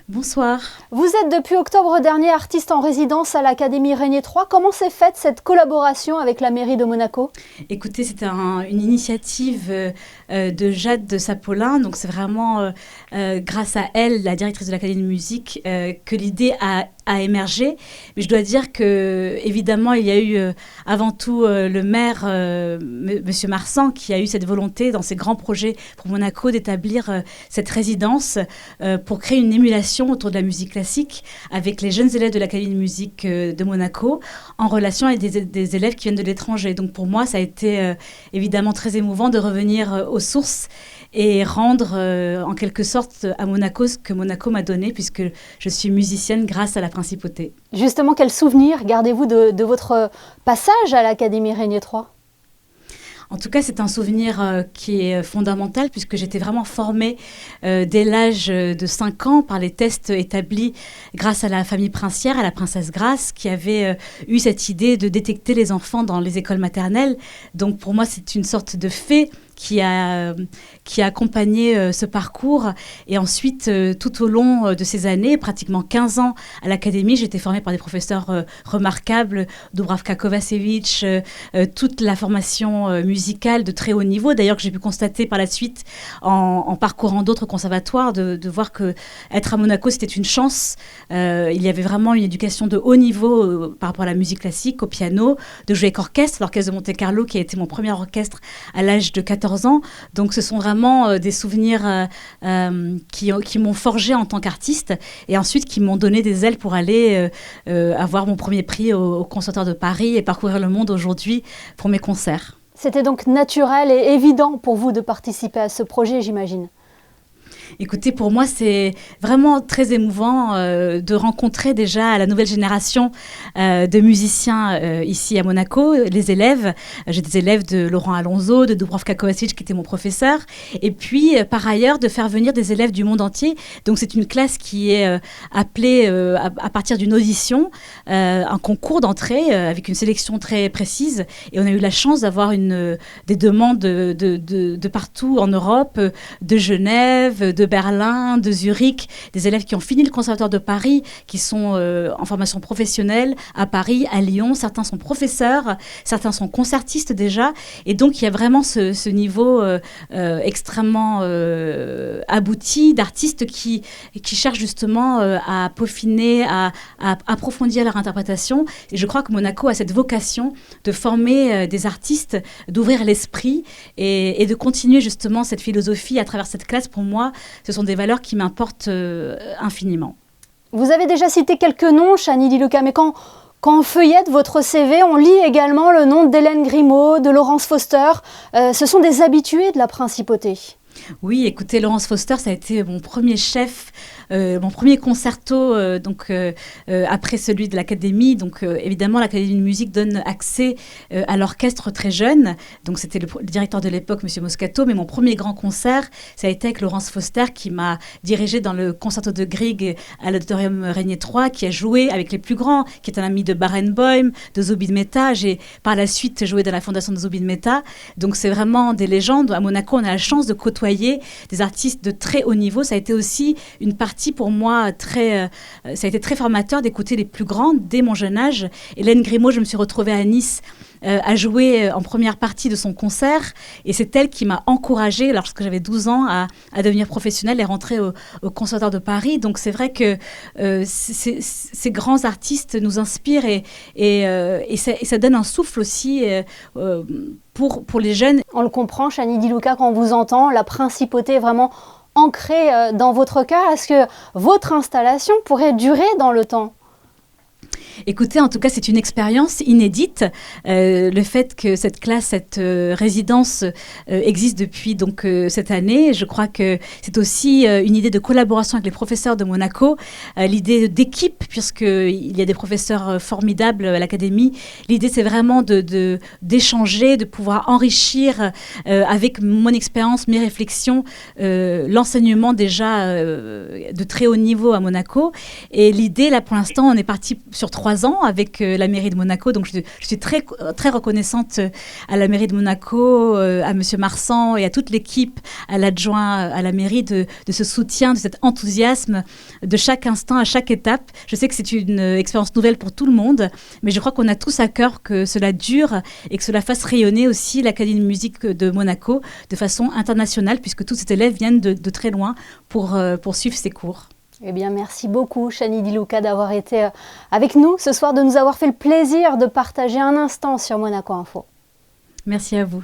Bonsoir. Vous êtes depuis octobre dernier artiste en résidence à l'Académie Régnier 3. Comment s'est faite cette collaboration avec la mairie de Monaco? Écoutez, c'était une initiative de Jade de Sapolin. Donc c'est vraiment grâce à elle, la directrice de l'Académie de musique, que l'idée a émergé. Mais je dois dire que évidemment, il y a eu avant tout le maire, Monsieur Marsan, qui a eu cette volonté dans ses grands projets pour Monaco d'établir cette résidence pour créer une émulation autour de la musique classique avec les jeunes élèves de l'Académie de musique de Monaco en relation avec des élèves qui viennent de l'étranger. Donc pour moi, ça a été évidemment très émouvant de revenir aux sources et rendre en quelque sorte à Monaco ce que Monaco m'a donné, puisque je suis musicienne grâce à la principauté. Justement, quel souvenir gardez-vous de votre passage à l'Académie Régnier 3? En tout cas, c'est un souvenir qui est fondamental, puisque j'étais vraiment formée dès l'âge de 5 ans par les tests établis grâce à la famille princière, à la princesse Grace, qui avait eu cette idée de détecter les enfants dans les écoles maternelles. Donc pour moi, c'est une sorte de fée qui a accompagné ce parcours. Et ensuite, tout au long de ces années, pratiquement 15 ans à l'Académie, j'ai été formée par des professeurs remarquables, Dubravka Kovacevic, toute la formation musicale de très haut niveau. D'ailleurs, que j'ai pu constater par la suite en parcourant d'autres conservatoires, de voir qu'être à Monaco, c'était une chance. Il y avait vraiment une éducation de haut niveau par rapport à la musique classique, au piano, de jouer avec orchestre, l'orchestre de Monte-Carlo, qui a été mon premier orchestre à l'âge de 14 ans. Donc ce sont vraiment des souvenirs qui m'ont forgé en tant qu'artiste et ensuite qui m'ont donné des ailes pour aller avoir mon premier prix au Conservatoire de Paris et parcourir le monde aujourd'hui pour mes concerts. C'était donc naturel et évident pour vous de participer à ce projet, j'imagine. Écoutez, pour moi, c'est vraiment très émouvant de rencontrer déjà la nouvelle génération de musiciens ici à Monaco, les élèves. J'ai des élèves de Laurent Alonso, de Dubravka Kovacic, qui était mon professeur. Et puis, par ailleurs, de faire venir des élèves du monde entier. Donc, c'est une classe qui est appelée à partir d'une audition, un concours d'entrée avec une sélection très précise. Et on a eu la chance d'avoir des demandes de partout en Europe, de Genève, de Berlin, de Zurich, des élèves qui ont fini le Conservatoire de Paris, qui sont en formation professionnelle à Paris, à Lyon. Certains sont professeurs, certains sont concertistes déjà. Et donc, il y a vraiment ce niveau extrêmement abouti d'artistes qui cherchent justement à peaufiner, à approfondir leur interprétation. Et je crois que Monaco a cette vocation de former des artistes, d'ouvrir l'esprit et de continuer justement cette philosophie à travers cette classe. Pour moi, ce sont des valeurs qui m'importent infiniment. Vous avez déjà cité quelques noms, Chani Di Luca, mais quand on feuillette votre CV, on lit également le nom d'Hélène Grimaud, de Laurence Foster. Ce sont des habitués de la principauté. Oui, écoutez, Laurence Foster, ça a été mon premier chef, mon premier concerto, après celui de l'Académie. Donc, évidemment, l'Académie de musique donne accès à l'orchestre très jeune. Donc, c'était le directeur de l'époque, M. Moscato. Mais mon premier grand concert, ça a été avec Laurence Foster, qui m'a dirigé dans le concerto de Grieg à l'Auditorium Régnier 3, qui a joué avec les plus grands, qui est un ami de Barenboim, de Zubin Mehta. J'ai par la suite joué dans la fondation de Zubin Mehta. Donc, c'est vraiment des légendes. À Monaco, on a la chance de côtoyer des artistes de très haut niveau. Ça a été aussi une partie pour moi ça a été très formateur d'écouter les plus grands dès mon jeune âge. Hélène Grimaud, je me suis retrouvée à Nice à jouer en première partie de son concert et c'est elle qui m'a encouragée lorsque j'avais 12 ans à devenir professionnelle et rentrer au Conservatoire de Paris. Donc c'est vrai que ces grands artistes nous inspirent et ça donne un souffle aussi pour les jeunes. On le comprend, Chani Di Luca, quand on vous entend, la principauté est vraiment ancrée dans votre cœur. Est-ce que votre installation pourrait durer dans le temps ? Écoutez, en tout cas, c'est une expérience inédite. Le fait que cette classe, cette résidence existe depuis donc cette année, je crois que c'est aussi une idée de collaboration avec les professeurs de Monaco, l'idée d'équipe, puisqu'il y a des professeurs formidables à l'Académie. L'idée, c'est vraiment d'échanger, de pouvoir enrichir avec mon expérience, mes réflexions, l'enseignement déjà de très haut niveau à Monaco. Et l'idée, là, pour l'instant, on est parti sur 3 ans avec la mairie de Monaco. Donc je suis très, très reconnaissante à la mairie de Monaco, à Monsieur Marsan et à toute l'équipe, à l'adjoint à la mairie de ce soutien, de cet enthousiasme de chaque instant, à chaque étape. Je sais que c'est une expérience nouvelle pour tout le monde, mais je crois qu'on a tous à cœur que cela dure et que cela fasse rayonner aussi l'Académie de musique de Monaco de façon internationale, puisque tous ces élèves viennent de très loin pour suivre ces cours. Eh bien, merci beaucoup, Chani Di Luca, d'avoir été avec nous ce soir, de nous avoir fait le plaisir de partager un instant sur Monaco Info. Merci à vous.